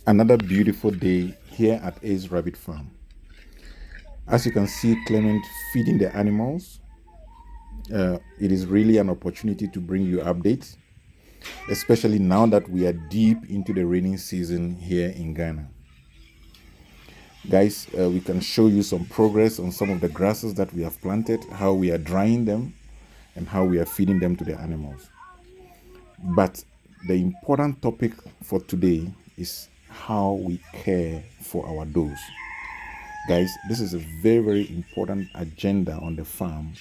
Another beautiful day here at Ace Rabbit Farm. As you can see Clement feeding the animals, it is really an opportunity to bring you updates, especially now that we are deep into the raining season here in Ghana. Guys, we can show you some progress on some of the grasses that we have planted, how we are drying them, and how we are feeding them to the animals. But the important topic for today is how we care for our does. Guys, this is a very, very important agenda on the farm,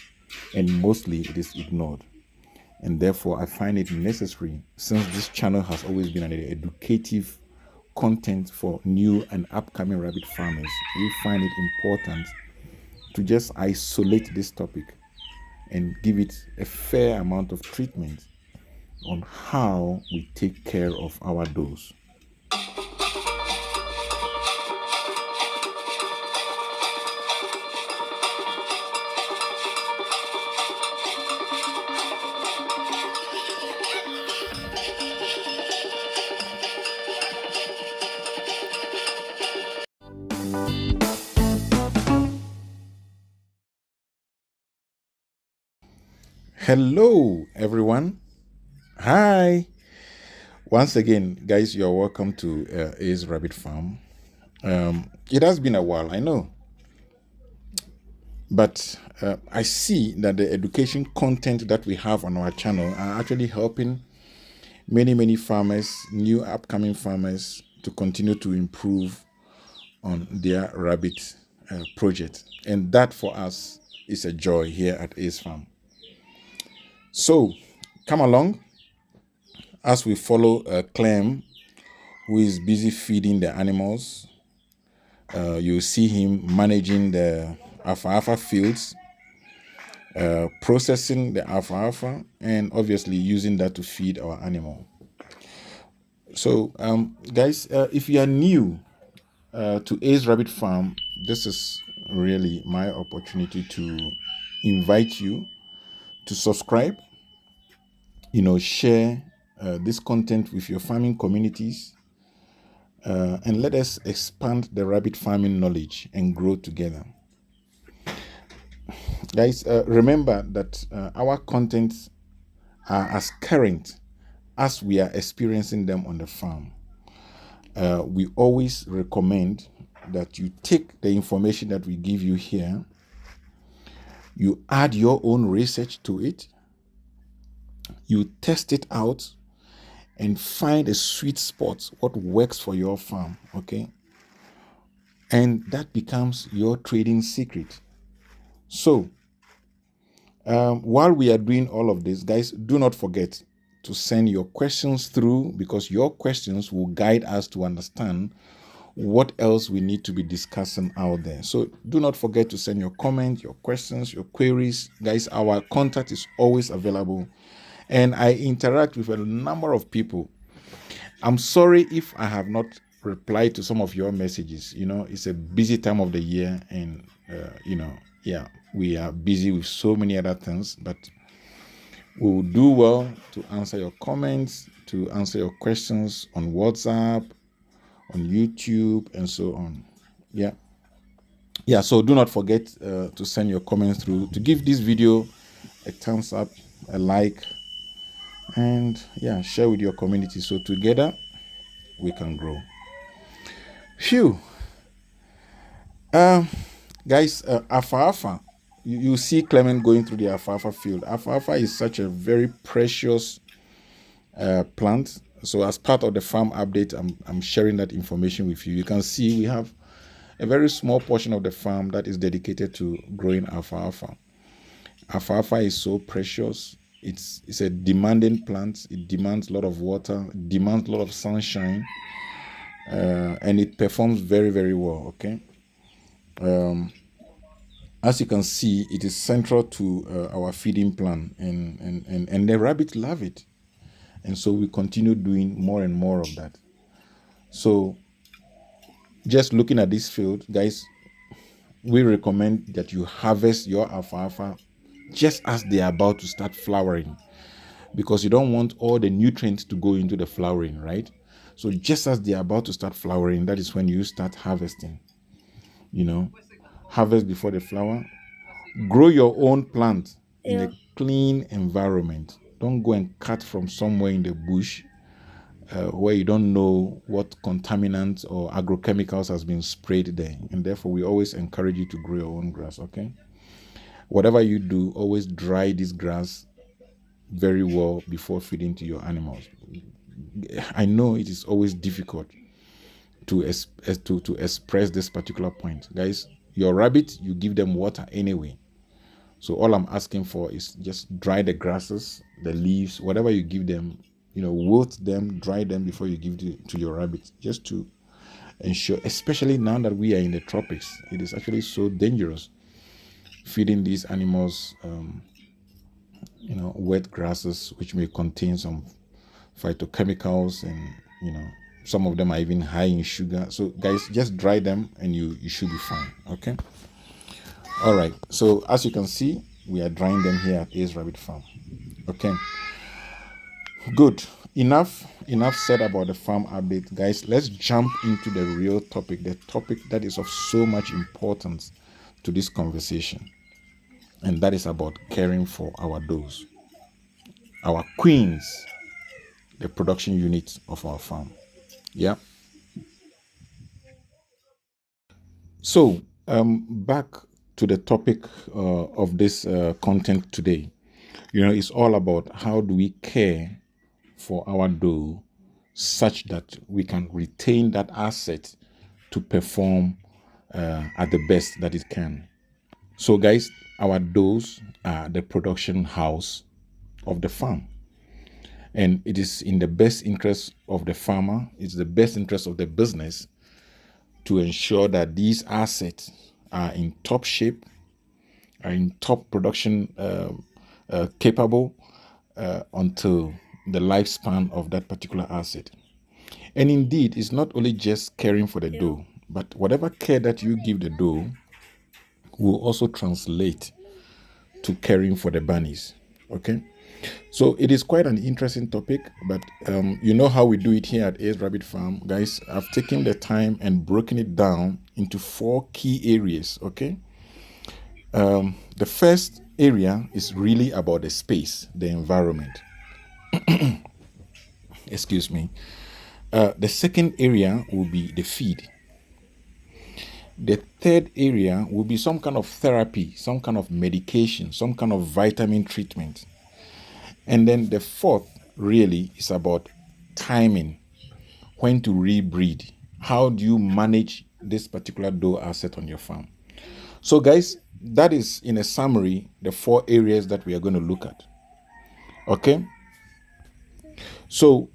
and mostly it is ignored. And therefore, I find it necessary, since this channel has always been an educative content for new and upcoming rabbit farmers, we find it important to just isolate this topic and give it a fair amount of treatment on how we take care of our does. Hello, everyone. Hi. Once again, guys, you're welcome to Ace Rabbit Farm. It has been a while, I know. But I see that the education content that we have on our channel are actually helping many farmers, new upcoming farmers, to continue to improve on their rabbit project. And that for us is a joy here at Ace Farm. So come along as we follow Clem, who is busy feeding the animals. You see him managing the alfalfa fields, processing the alfalfa, and obviously using that to feed our animal. So guys, if you are new to Ace Rabbit Farm, this is really my opportunity to invite you to subscribe, share this content with your farming communities, and let us expand the rabbit farming knowledge and grow together. Guys, remember that our contents are as current as we are experiencing them on the farm. We always recommend that you take the information that we give you here, you add your own research to it, you test it out, and find a sweet spot, what works for your farm, okay? And that becomes your trading secret. So, while we are doing all of this, guys, do not forget to send your questions through, because your questions will guide us to understand what else we need to be discussing out there. So do not forget to send your comments, your questions, your queries. Guys, our contact is always available, and I interact with a number of people. I'm sorry if I have not replied to some of your messages. It's a busy time of the year, and we are busy with so many other things, but we will do well to answer your comments, to answer your questions on WhatsApp, on YouTube, and so on. So do not forget to send your comments through, to give this video a thumbs up, a like, and share with your community, so together we can grow. Phew. Guys, alfalfa, you see Clement going through the alfalfa field. Alfalfa is such a very precious plant. So as part of the farm update, I'm sharing that information with you. You can see we have a very small portion of the farm that is dedicated to growing alfalfa. Alfalfa is so precious. It's a demanding plant. It demands a lot of water, it demands a lot of sunshine, and it performs very, very well, okay? As you can see, it is central to our feeding plan, and the rabbits love it. And so we continue doing more and more of that. So just looking at this field, guys, we recommend that you harvest your alfalfa just as they are about to start flowering. because you don't want all the nutrients to go into the flowering, right? So just as they're about to start flowering, that is when you start harvesting. Harvest before the flower. Grow your own plant in a clean environment. Don't go and cut from somewhere in the bush where you don't know what contaminants or agrochemicals has been sprayed there. And therefore, we always encourage you to grow your own grass, okay? Whatever you do, always dry this grass very well before feeding to your animals. I know it is always difficult to express this particular point. Guys, your rabbit, you give them water anyway. So all I'm asking for is just dry the grasses, the leaves, whatever you give them, wilt them, dry them before you give to your rabbit, just to ensure, especially now that we are in the tropics, it is actually so dangerous feeding these animals, wet grasses, which may contain some phytochemicals, and some of them are even high in sugar. So guys, just dry them and you should be fine. Okay. All right. So as you can see, we are drying them here at Ace Rabbit Farm. Okay. Good. Enough said about the farm update, guys. Let's jump into the real topic, the topic that is of so much importance to this conversation. And that is about caring for our does, our queens, the production unit of our farm. Yeah. So, back to the topic of this content today. It's all about how do we care for our doe such that we can retain that asset to perform at the best that it can. So, guys, our does are the production house of the farm. And it is in the best interest of the farmer, it's the best interest of the business to ensure that these assets are in top shape, are in top production capable until the lifespan of that particular asset. And indeed, it's not only just caring for the doe, but whatever care that you give the doe will also translate to caring for the bunnies. Okay? So it is quite an interesting topic, but you know how we do it here at Ace Rabbit Farm. Guys, I've taken the time and broken it down into 4 key areas, okay? The first area is really about the space, the environment. Excuse me. The second area will be the feed. The third area will be some kind of therapy, some kind of medication, some kind of vitamin treatment. And then the fourth really is about timing, when to rebreed. How do you manage this particular doe asset on your farm? So guys, that is in a summary the 4 areas that we are going to look at. Okay? So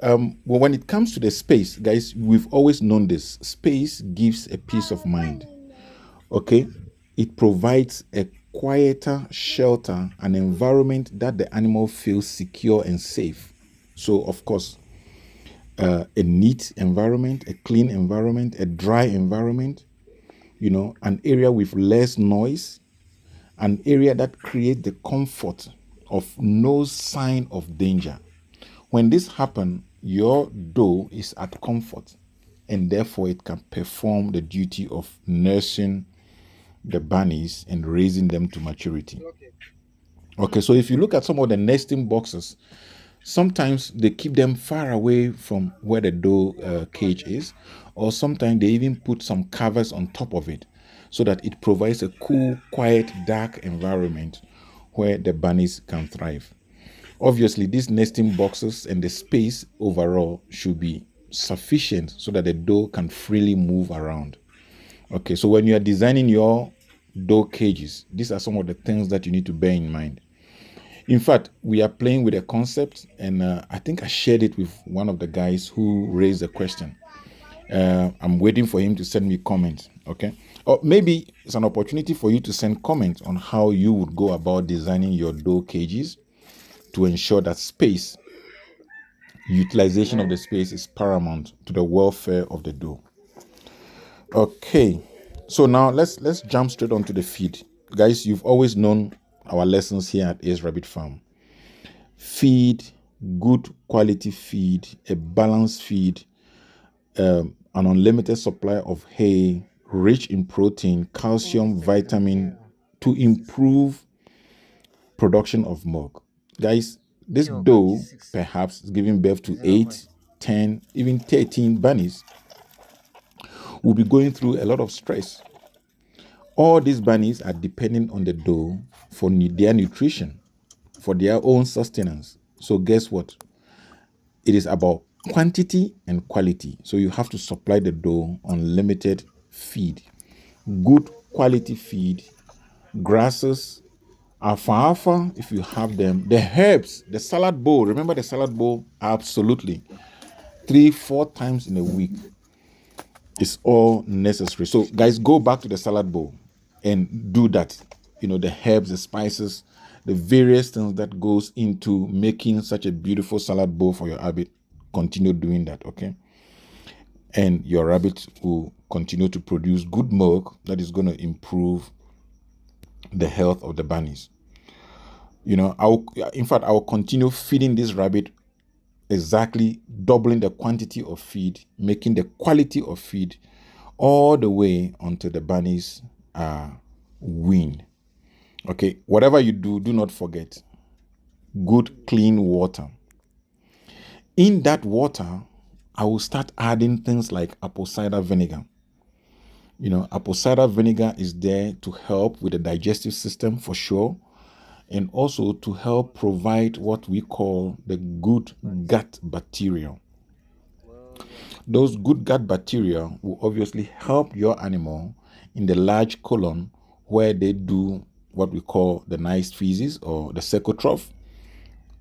when it comes to the space, guys, we've always known this. Space gives a peace of mind. Okay? It provides a quieter shelter, an environment that the animal feels secure and safe. So, of course, a neat environment, a clean environment, a dry environment, an area with less noise, an area that creates the comfort of no sign of danger. When this happens, your doe is at comfort, and therefore it can perform the duty of nursing the bunnies and raising them to maturity. Okay, so if you look at some of the nesting boxes, sometimes they keep them far away from where the doe cage is, or sometimes they even put some covers on top of it so that it provides a cool, quiet, dark environment where the bunnies can thrive. Obviously, these nesting boxes and the space overall should be sufficient so that the doe can freely move around. Okay, so when you are designing your doe cages, these are some of the things that you need to bear in mind. In fact, we are playing with a concept, and I think I shared it with one of the guys who raised the question. I'm waiting for him to send me comments, okay? Or maybe it's an opportunity for you to send comments on how you would go about designing your doe cages to ensure that space, utilization of the space is paramount to the welfare of the doe. Okay, so now let's jump straight onto the feed. Guys, you've always known our lessons here at Ace Rabbit Farm. Feed good quality feed, a balanced feed, an unlimited supply of hay, rich in protein, calcium, vitamin, to improve production of milk. Guys, this doe perhaps is giving birth to 8, 10, even 13 bunnies, will be going through a lot of stress. All these bunnies are depending on the doe for their nutrition, for their own sustenance. So guess what? It is about quantity and quality. So you have to supply the doe unlimited feed, good quality feed, grasses, alfalfa if you have them, the herbs, the salad bowl. Remember the salad bowl? Absolutely. 3-4 times in a week is all necessary. So guys, go back to the salad bowl and do that. The herbs, the spices, the various things that goes into making such a beautiful salad bowl for your rabbit. Continue doing that, okay? And your rabbit will continue to produce good milk that is going to improve the health of the bunnies. I will continue feeding this rabbit exactly doubling the quantity of feed, making the quality of feed all the way until the bunnies are weaned. Okay, whatever you do, do not forget good clean water. In that water, I will start adding things like apple cider vinegar. Apple cider vinegar is there to help with the digestive system for sure, and also to help provide what we call the good gut bacteria. Those good gut bacteria will obviously help your animal in the large colon where they do what we call the nice feces or the secotroph,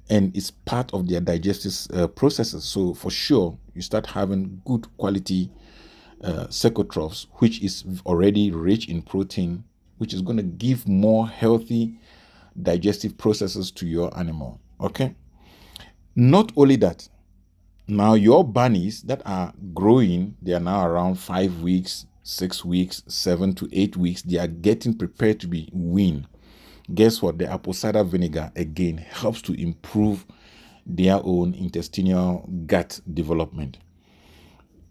and it's part of their digestive processes. So for sure, you start having good quality secotrophs, which is already rich in protein, which is going to give more healthy digestive processes to your animal. Okay. Not only that, now your bunnies that are growing, they are now around 5 weeks, 6 weeks, 7 to 8 weeks. They are getting prepared to be weaned. Guess what? The apple cider vinegar again helps to improve their own intestinal gut development.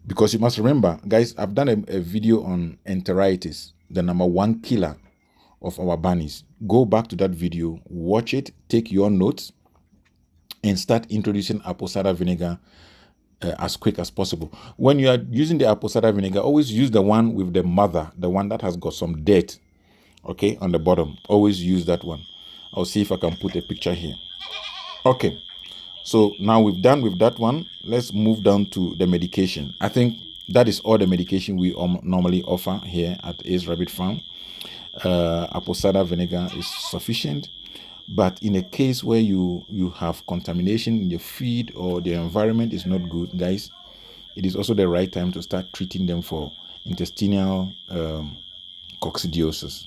Because you must remember, guys, I've done a video on enteritis, the number one killer of our bunnies. Go back to that video, watch it, take your notes, and start introducing apple cider vinegar as quick as possible. When you are using the apple cider vinegar, always use the one with the mother, the one that has got some dirt, okay, on the bottom. Always use that one. I'll see if I can put a picture here. Okay, so now we've done with that one. Let's move down to the medication. I think that is all the medication we normally offer here at Ace Rabbit Farm. Apple cider vinegar is sufficient. But in a case where you have contamination in your feed or the environment is not good, guys, it is also the right time to start treating them for intestinal coccidiosis.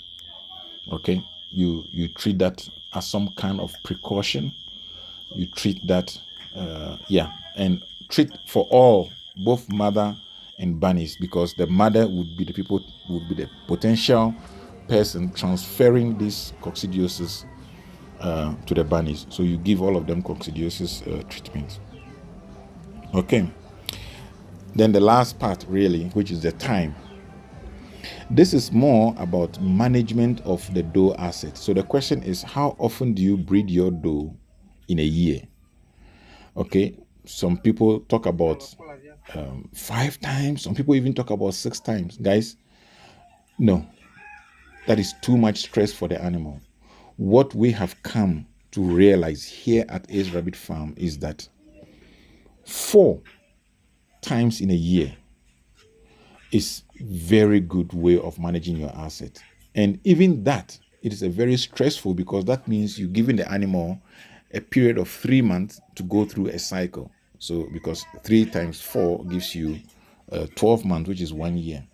Okay, you treat that as some kind of precaution. You treat that, and treat for all, both mother and bunnies, because the mother would be the potential person transferring this coccidiosis to the bunnies. So you give all of them coccidiosis treatment. Okay. Then the last part really, which is the time. This is more about management of the doe asset. So the question is, how often do you breed your doe in a year? Okay. Some people talk about 5 times. Some people even talk about 6 times. Guys, no. That is too much stress for the animal. What we have come to realize here at Ace Rabbit Farm is that 4 times in a year is very good way of managing your asset. And even that, it is a very stressful, because that means you're giving the animal a period of 3 months to go through a cycle. So because 3 times 4 gives you 12 months, which is 1 year.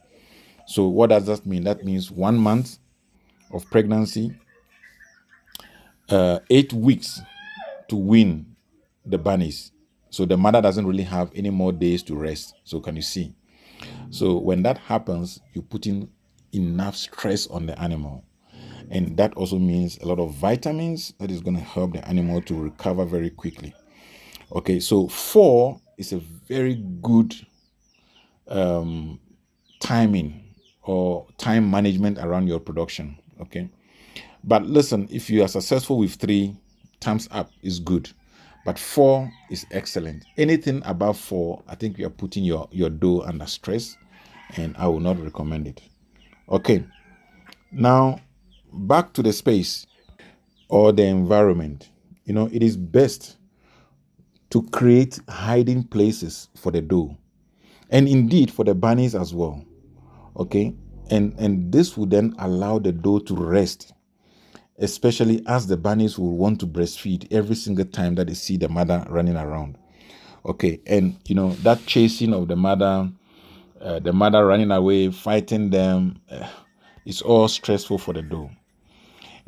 So what does that mean? That means 1 month of pregnancy, 8 weeks to wean the bunnies. So the mother doesn't really have any more days to rest. So can you see? So when that happens, you put in enough stress on the animal. And that also means a lot of vitamins that is going to help the animal to recover very quickly. Okay, so 4 is a very good timing or time management around your production. Okay, but listen, if you are successful with 3, thumbs up is good, but 4 is excellent. Anything above 4, I think you are putting your dough under stress, and I will not recommend it. Okay, now back to the space or the environment. It is best to create hiding places for the dough, and indeed for the bunnies as well. Okay, and this will then allow the dough to rest, especially as the bunnies will want to breastfeed every single time that they see the mother running around. Okay, and that chasing of the mother running away, fighting them, is all stressful for the dough,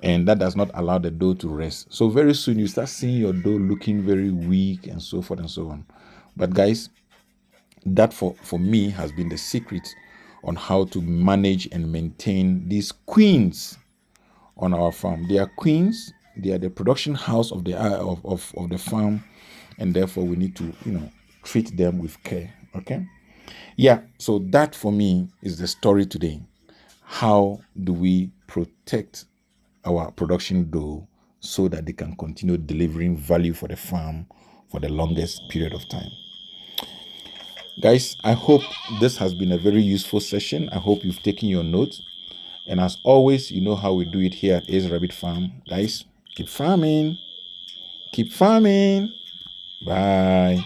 and that does not allow the dough to rest. So very soon you start seeing your dough looking very weak and so forth and so on. But guys, that for me has been the secret on how to manage and maintain these queens on our farm. They are queens. They are the production house of the farm, and therefore we need to treat them with care. Okay. Yeah. So that for me is the story today. How do we protect our production dough so that they can continue delivering value for the farm for the longest period of time? Guys, I hope this has been a very useful session. I hope you've taken your notes. And as always, you know how we do it here at Ace Rabbit Farm. Guys, keep farming. Keep farming. Bye.